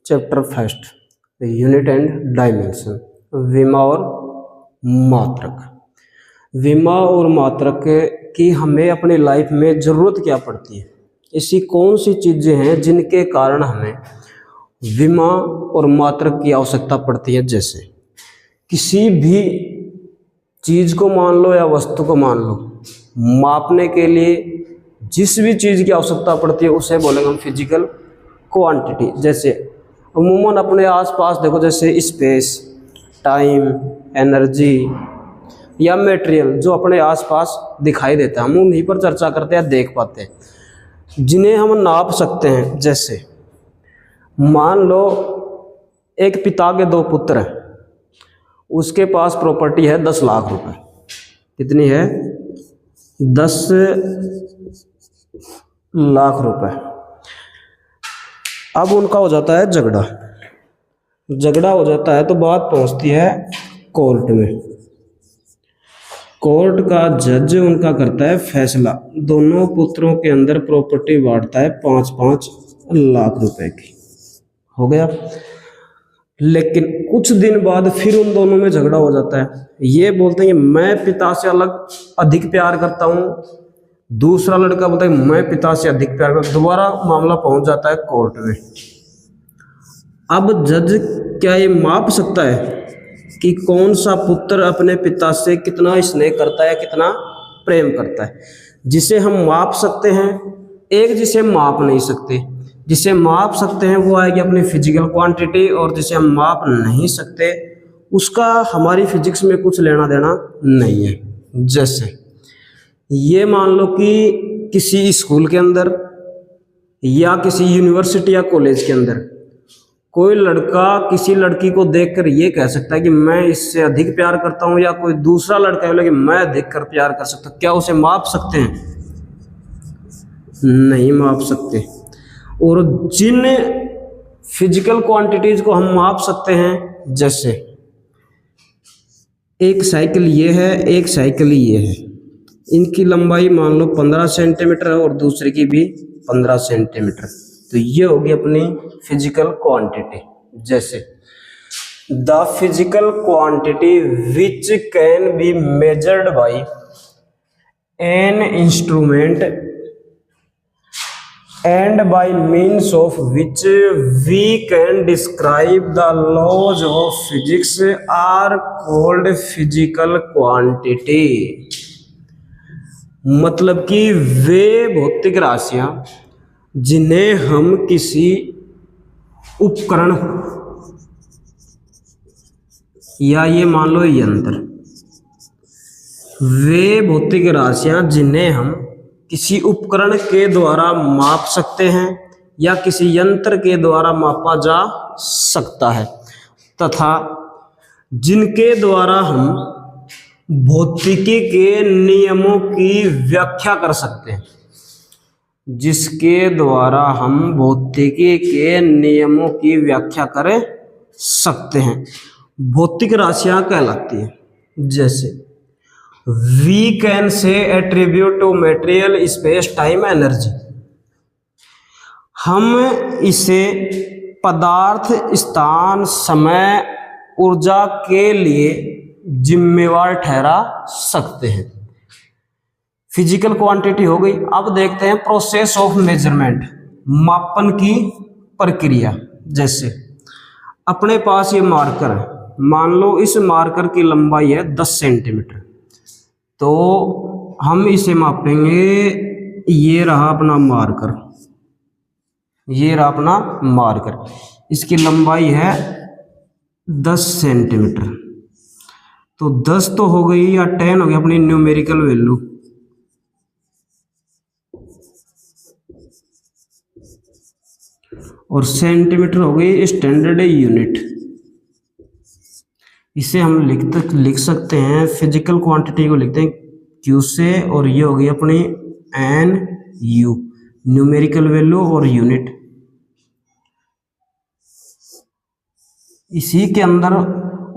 Chapter first, unit and dimension, विमा और मात्रक। विमा और मात्रक की हमें अपनी लाइफ में ज़रूरत क्या पड़ती है, ऐसी कौन सी चीज़ें हैं जिनके कारण हमें विमा और मात्रक की आवश्यकता पड़ती है। जैसे किसी भी चीज़ को मान लो या वस्तु को मान लो, मापने के लिए जिस भी चीज़ की आवश्यकता पड़ती है उसे बोलेंगे हम फिजिकल क्वांटिटी। जैसे अमूमन अपने आसपास देखो, जैसे स्पेस, टाइम, एनर्जी या मटेरियल जो अपने आसपास दिखाई देता है, हम उन्हीं पर चर्चा करते हैं, देख पाते हैं, जिन्हें हम नाप सकते हैं। जैसे मान लो एक पिता के दो पुत्र हैं, उसके पास प्रॉपर्टी है 10 लाख रुपए। कितनी है? 10 लाख रुपए। अब उनका हो जाता है झगड़ा हो जाता है तो बात पहुंचती है कोर्ट में। कोर्ट का जज उनका करता है फैसला, दोनों पुत्रों के अंदर प्रॉपर्टी बांटता है 5-5 लाख रुपए की। हो गया। लेकिन कुछ दिन बाद फिर उन दोनों में झगड़ा हो जाता है। ये बोलते हैं कि मैं पिता से अधिक प्यार करता हूँ, दूसरा लड़का बोलता है मैं पिता से अधिक प्यार करता हूँ। दोबारा मामला पहुंच जाता है कोर्ट में। अब जज क्या ये माप सकता है कि कौन सा पुत्र अपने पिता से कितना स्नेह करता है, कितना प्रेम करता है? जिसे हम माप सकते हैं, एक जिसे माप नहीं सकते। जिसे माप सकते हैं वो आएगी अपनी फिजिकल क्वांटिटी, और जिसे हम माप नहीं सकते उसका हमारी फिजिक्स में कुछ लेना देना नहीं है। जैसे ये मान लो कि किसी स्कूल के अंदर या किसी यूनिवर्सिटी या कॉलेज के अंदर कोई लड़का किसी लड़की को देखकर ये कह सकता है कि मैं इससे अधिक प्यार करता हूं, या कोई दूसरा लड़का है कि मैं अधिक कर प्यार कर सकता हूं। क्या उसे माप सकते हैं? नहीं माप सकते। और जिन फिजिकल क्वांटिटीज को हम माप सकते हैं, जैसे एक साइकिल ये है, एक साइकिल ये है, इनकी लंबाई मान लो 15 सेंटीमीटर है और दूसरे की भी 15 सेंटीमीटर, तो ये होगी अपनी फिजिकल क्वांटिटी। जैसे the physical quantity which can be measured by an instrument and by means of which we can describe the laws of physics are called physical quantity। मतलब कि वे भौतिक राशियां जिन्हें हम किसी उपकरण या ये मान लो यंत्र, वे भौतिक राशियां जिन्हें हम किसी उपकरण के द्वारा माप सकते हैं या किसी यंत्र के द्वारा मापा जा सकता है, तथा जिनके द्वारा हम भौतिकी के नियमों की व्याख्या कर सकते हैं। जिसके द्वारा हम भौतिकी के नियमों की व्याख्या कर सकते हैं, भौतिक राशियां कहलाती हैं। जैसे We can say attribute to material, space, time, energy। हम इसे पदार्थ, स्थान, समय, ऊर्जा के लिए जिम्मेवार ठहरा सकते हैं। फिजिकल क्वांटिटी हो गई। अब देखते हैं प्रोसेस ऑफ मेजरमेंट, मापन की प्रक्रिया। जैसे अपने पास ये मार्कर है, मान लो इस मार्कर की लंबाई है 10 सेंटीमीटर, तो हम इसे मापेंगे। ये रहा अपना मार्कर, ये रहा अपना मार्कर, इसकी लंबाई है 10 सेंटीमीटर। तो 10 तो हो गई या 10 हो गई अपनी न्यूमेरिकल वैल्यू, और सेंटीमीटर हो गई स्टैंडर्ड यूनिट। इसे हम लिख सकते हैं, फिजिकल क्वांटिटी को लिखते हैं क्यू से, और ये हो गई अपनी एन यू, न्यूमेरिकल वैल्यू और यूनिट। इसी के अंदर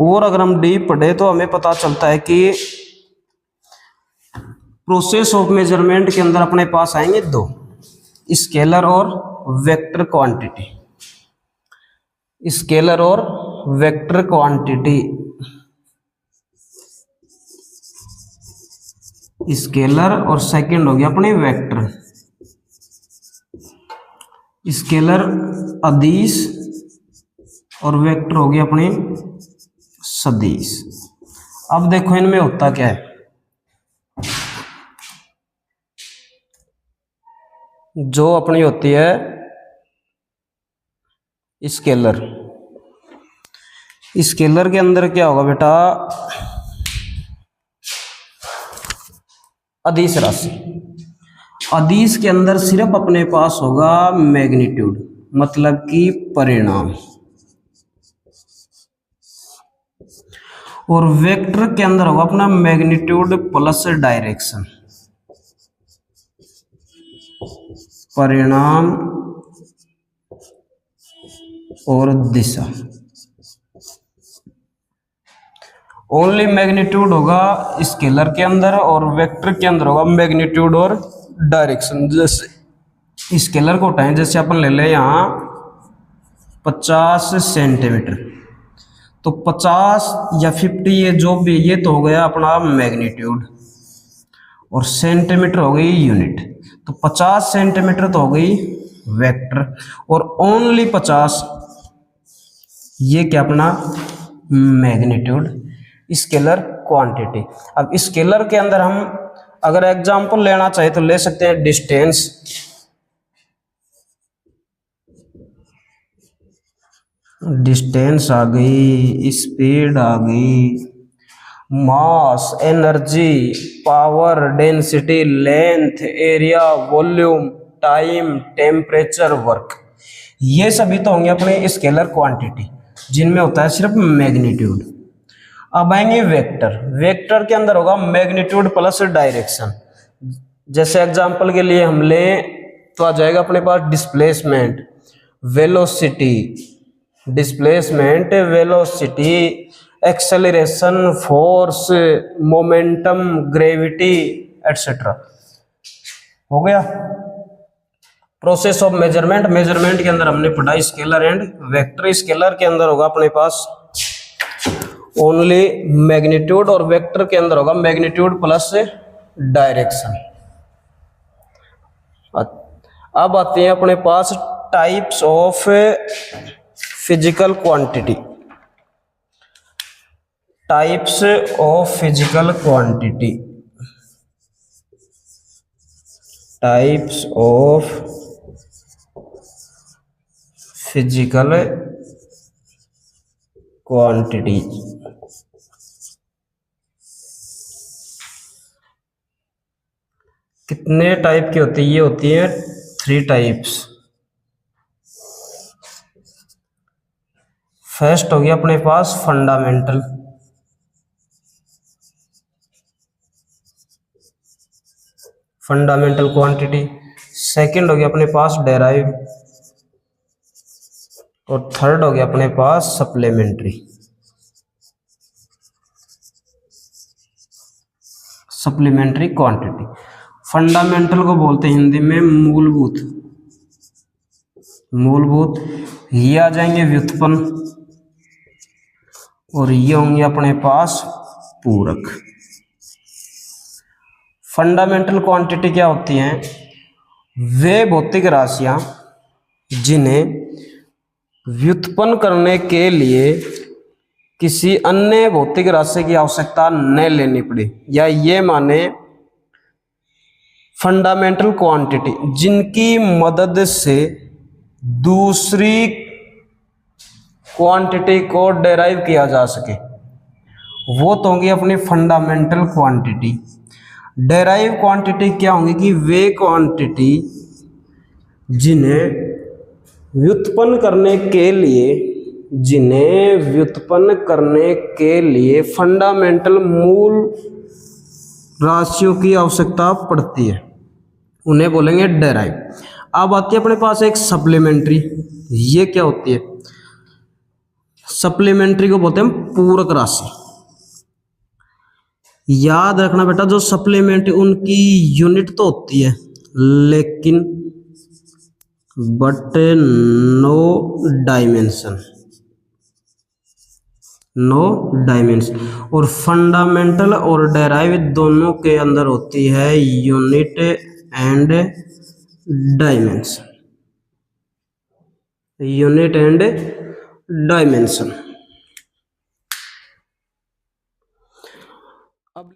और अगर हम डीप पढ़े तो हमें पता चलता है कि प्रोसेस ऑफ मेजरमेंट के अंदर अपने पास आएंगे 2, स्केलर और वेक्टर क्वांटिटी। स्केलर और वेक्टर क्वांटिटी, स्केलर और सेकंड हो गया अपने वेक्टर। स्केलर अदिश और वेक्टर हो गया अपने सदिश। अब देखो इनमें होता क्या है, जो अपनी होती है स्केलर, स्केलर के अंदर क्या होगा बेटा, अदिश राशि। अदिश के अंदर सिर्फ अपने पास होगा मैग्नीट्यूड, मतलब कि परिणाम, और वेक्टर के अंदर होगा अपना मैग्नीट्यूड प्लस डायरेक्शन, परिणाम और दिशा। ओनली मैग्नीट्यूड होगा स्केलर के अंदर और वेक्टर के अंदर होगा मैग्नीट्यूड और डायरेक्शन। जैसे स्केलर को उठाएं, जैसे अपन ले लें यहाँ 50 सेंटीमीटर, तो 50 या 50 ये जो भी, ये तो हो गया अपना मैग्नीट्यूड, और सेंटीमीटर हो गई यूनिट, तो 50 सेंटीमीटर तो हो गई वेक्टर, और ओनली 50 ये क्या अपना मैग्नीट्यूड, स्केलर क्वांटिटी। अब स्केलर के अंदर हम अगर एग्जांपल लेना चाहे तो ले सकते हैं डिस्टेंस, डिस्टेंस आ गई, स्पीड आ गई, mass, energy, power, density, length, area, volume, time, temperature, work, ये सभी तो होंगे अपने स्केलर क्वांटिटी जिनमें होता है सिर्फ मैग्नीट्यूड। अब आएंगे वेक्टर, वेक्टर के अंदर होगा मैग्नीट्यूड प्लस डायरेक्शन। जैसे एग्जांपल के लिए हम लें तो आ जाएगा अपने पास displacement, velocity, displacement, velocity, acceleration, force, momentum, gravity, et cetera. हो गया प्रोसेस ऑफ मेजरमेंट। मेजरमेंट के अंदर हमने पढ़ा स्केलर एंड वेक्टर। स्केलर के अंदर होगा अपने पास ओनली मैग्नीट्यूड और वेक्टर के अंदर होगा मैग्नीट्यूड प्लस डायरेक्शन। अब आते हैं अपने पास types of physical quantity, types of physical quantity, types of physical quantity. कितने टाइप की होती है? ये होती है 3 टाइप्स। फर्स्ट हो गया अपने पास फंडामेंटल, फंडामेंटल क्वांटिटी। सेकंड हो गया अपने पास डेराइव, और थर्ड हो गया अपने पास सप्लीमेंट्री। Supplementary quantity. फंडामेंटल को बोलते हैं हिंदी में मूलभूत, मूलभूत। ये आ जाएंगे व्युत्पन्न, और ये होंगे अपने पास पूरक। फंडामेंटल क्वांटिटी क्या होती हैं? वे भौतिक राशियां जिन्हें व्युत्पन्न करने के लिए किसी अन्य भौतिक राशि की आवश्यकता न लेनी पड़े, या ये माने फंडामेंटल क्वांटिटी जिनकी मदद से दूसरी क्वांटिटी को डेराइव किया जा सके, वो तो होंगी अपनी फंडामेंटल क्वांटिटी। डेराइव क्वांटिटी क्या होंगी कि वे क्वांटिटी जिन्हें व्युत्पन्न करने के लिए, जिन्हें व्युत्पन्न करने के लिए फंडामेंटल मूल राशियों की आवश्यकता पड़ती है, उन्हें बोलेंगे डेराइव। अब आती है अपने पास एक सप्लीमेंट्री। ये क्या होती है? सप्लीमेंट्री को बोलते हैं पूरक राशि। याद रखना बेटा, जो सप्लीमेंट्री उनकी यूनिट तो होती है लेकिन but no dimension, no dimension. और फंडामेंटल और डेराइव दोनों के अंदर होती है unit and dimension, unit and dimension.